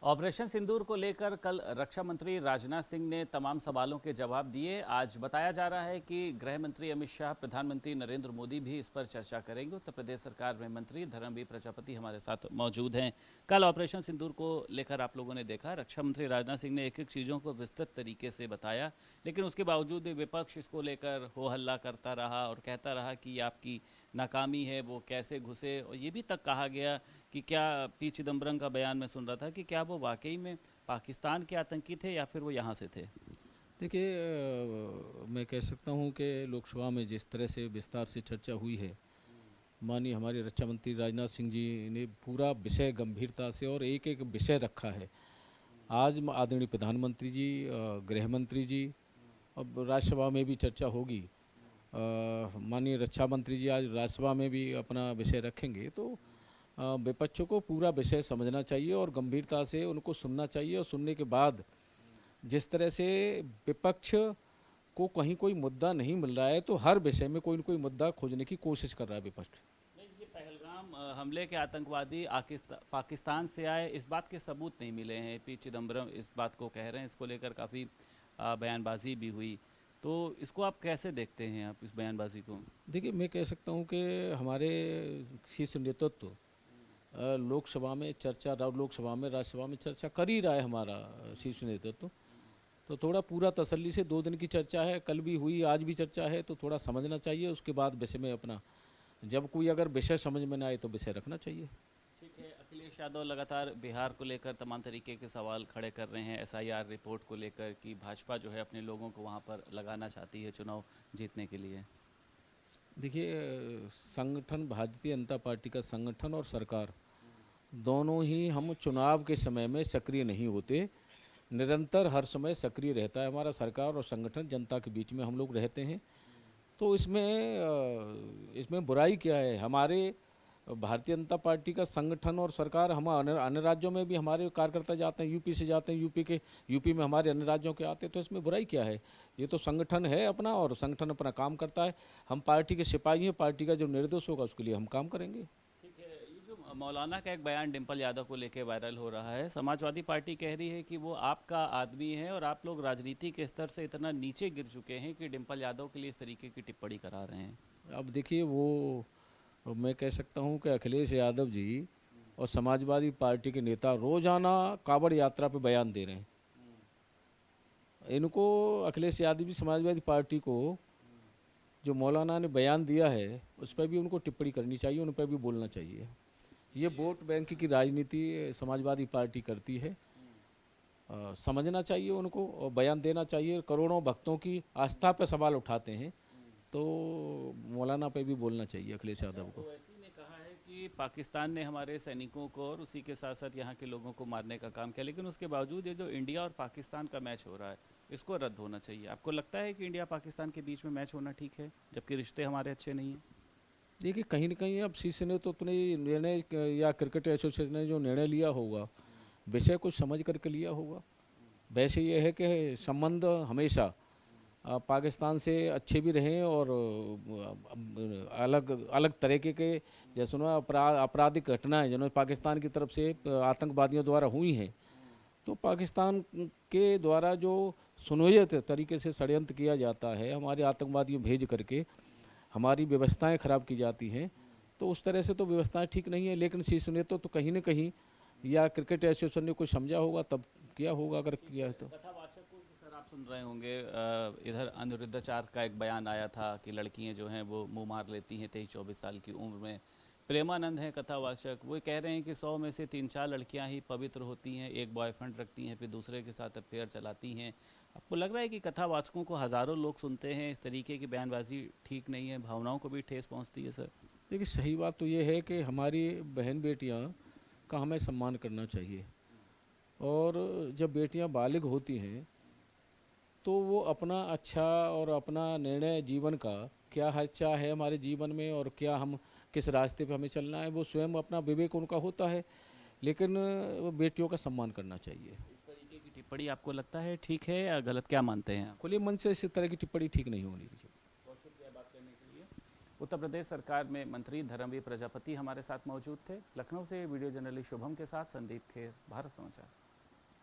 Operation सिंदूर को लेकर कल रक्षा मंत्री राजनाथ सिंह ने तमाम सवालों के जवाब दिए। आज बताया जा रहा है कि गृह मंत्री अमित शाह, प्रधानमंत्री नरेंद्र मोदी भी इस पर चर्चा करेंगे। उत्तर प्रदेश सरकार में मंत्री धर्मवीर प्रजापति हमारे साथ मौजूद हैं। कल ऑपरेशन सिंदूर को लेकर आप लोगों ने देखा, रक्षा मंत्री राजनाथ सिंह ने एक एक चीज़ों को विस्तृत तरीके से बताया, लेकिन उसके बावजूद भी विपक्ष इसको लेकर हो हल्ला करता रहा और कहता रहा कि आपकी नाकामी है, वो कैसे घुसे। और ये भी तक कहा गया कि क्या पी चिदम्बरम का बयान मैं सुन रहा था कि क्या वो वाकई में पाकिस्तान के आतंकी थे या फिर वो यहाँ से थे। देखिए, मैं कह सकता हूँ कि लोकसभा में जिस तरह से विस्तार से चर्चा हुई है, माननीय हमारे रक्षा मंत्री राजनाथ सिंह जी ने पूरा विषय गंभीरता से और एक एक विषय रखा है। आज आदरणीय प्रधानमंत्री जी, गृह मंत्री जी, अब राज्यसभा में भी चर्चा होगी। माननीय रक्षा मंत्री जी आज राज्यसभा में भी अपना विषय रखेंगे, तो विपक्षों को पूरा विषय समझना चाहिए और गंभीरता से उनको सुनना चाहिए। और सुनने के बाद जिस तरह से विपक्ष को कहीं कोई मुद्दा नहीं मिल रहा है, तो हर विषय में कोई न कोई मुद्दा खोजने की कोशिश कर रहा है विपक्ष। ये पहलगाम हमले के आतंकवादी पाकिस्तान से आए, इस बात के सबूत नहीं मिले हैं। पी चिदम्बरम इस बात को कह रहे हैं, इसको लेकर काफ़ी बयानबाजी भी हुई। तो इसको आप कैसे देखते हैं, आप इस बयानबाजी को? देखिए, मैं कह सकता हूँ कि हमारे शीर्ष नेतृत्व लोकसभा में चर्चा, लोकसभा में राज्यसभा में चर्चा कर ही रहा है हमारा शीर्ष नेतृत्व। तो थोड़ा पूरा तसल्ली से 2 दिन की चर्चा है, कल भी हुई, आज भी चर्चा है, तो थोड़ा समझना चाहिए। उसके बाद विषय में अपना, जब कोई अगर विषय समझ में ना आए तो विषय रखना चाहिए। ठीक है, अखिलेश यादव लगातार बिहार को लेकर तमाम तरीके के सवाल खड़े कर रहे हैं, एसआईआर रिपोर्ट को लेकर कि भाजपा जो है अपने लोगों को वहाँ पर लगाना चाहती है चुनाव जीतने के लिए। देखिए, संगठन, भारतीय जनता पार्टी का संगठन और सरकार दोनों ही, हम चुनाव के समय में सक्रिय नहीं होते, निरंतर हर समय सक्रिय रहता है हमारा सरकार और संगठन। जनता के बीच में हम लोग रहते हैं, तो इसमें बुराई क्या है? हमारे भारतीय जनता पार्टी का संगठन और सरकार, हम अन्य राज्यों में भी हमारे कार्यकर्ता जाते हैं, यूपी से जाते हैं, यूपी में हमारे अन्य राज्यों के आते हैं, तो इसमें बुराई क्या है? ये तो संगठन है अपना और संगठन अपना काम करता है। हम पार्टी के सिपाही हैं, पार्टी का जो निर्देश होगा उसके लिए हम काम करेंगे। ठीक है, ये जो मौलाना का एक बयान डिम्पल यादव को लेके वायरल हो रहा है, समाजवादी पार्टी कह रही है कि वो आपका आदमी है और आप लोग राजनीति के स्तर से इतना नीचे गिर चुके हैं कि डिम्पल यादव के लिए इस तरीके की टिप्पणी करा रहे हैं। अब देखिए, वो मैं कह सकता हूँ कि अखिलेश यादव जी और समाजवादी पार्टी के नेता रोजाना कांवड़ यात्रा पे बयान दे रहे हैं। इनको, अखिलेश यादव जी, समाजवादी पार्टी को जो मौलाना ने बयान दिया है उस पर भी उनको टिप्पणी करनी चाहिए, उन पर भी बोलना चाहिए। ये वोट बैंक की राजनीति समाजवादी पार्टी करती है, समझना चाहिए उनको और बयान देना चाहिए। करोड़ों भक्तों की आस्था पर सवाल उठाते हैं, तो मौलाना पे भी बोलना चाहिए अखिलेश यादव को। ओवैसी ने कहा है कि पाकिस्तान ने हमारे सैनिकों को और उसी के साथ साथ यहाँ के लोगों को मारने का काम किया, लेकिन उसके बावजूद ये जो इंडिया और पाकिस्तान का मैच हो रहा है, इसको रद्द होना चाहिए। आपको लगता है कि इंडिया पाकिस्तान के बीच में मैच होना ठीक है, जबकि रिश्ते हमारे अच्छे नहीं हैं? देखिए, कहीं ना कहीं अब शीर्ष ने तो अपने निर्णय, या क्रिकेट एसोसिएशन ने जो निर्णय लिया होगा, विषय कुछ समझ करके लिया होगा। वैसे ये है कि संबंध हमेशा पाकिस्तान से अच्छे भी रहें और अलग अलग तरीके के, जैसे ना आपराधिक घटनाएं जिन्होंने पाकिस्तान की तरफ से आतंकवादियों द्वारा हुई हैं, तो पाकिस्तान के द्वारा जो सुनियोजित तरीके से षड्यंत्र किया जाता है, हमारे आतंकवादियों भेज करके हमारी व्यवस्थाएं खराब की जाती हैं, तो उस तरह से तो व्यवस्थाएं ठीक नहीं है। लेकिन शीर्ष नेतृत्व तो कहीं न कहीं, या क्रिकेट एसोसिएशन ने कुछ समझा होगा तब किया होगा, अगर किया है तो। कथावाचक को कि सर आप सुन रहे होंगे, इधर अनिरुद्धाचार्य का एक बयान आया था कि लड़कियां जो हैं वो मुंह मार लेती हैं 23-24 साल की उम्र में। प्रेमानंद हैं कथावाचक, वो कह रहे हैं कि 100 में से 3-4 लड़कियां ही पवित्र होती हैं, एक बॉयफ्रेंड रखती हैं, फिर दूसरे के साथ अफेयर चलाती हैं। आपको लग रहा है कि कथावाचकों को हज़ारों लोग सुनते हैं, इस तरीके की बयानबाजी ठीक नहीं है, भावनाओं को भी ठेस पहुँचती है सर? देखिए, सही बात तो ये है कि हमारी बहन बेटियां का हमें सम्मान करना चाहिए, और जब बेटियां बालिग होती हैं तो वो अपना अच्छा और अपना निर्णय जीवन का, क्या अच्छा है हमारे जीवन में और क्या हम किस रास्ते पे हमें चलना है, वो स्वयं अपना विवेक उनका होता है। लेकिन वो बेटियों का सम्मान करना चाहिए। इस तरीके की टिप्पणी आपको लगता है ठीक है या गलत, क्या मानते हैं आप? खुले मन से इस तरह की टिप्पणी ठीक नहीं होनी चाहिए। बहुत शुक्रिया बात करने के लिए। उत्तर प्रदेश सरकार में मंत्री धर्मवीर प्रजापति हमारे साथ मौजूद थे। लखनऊ से वीडियो जर्नलिस्ट शुभम के साथ संदीप खेर, भारत समाचार।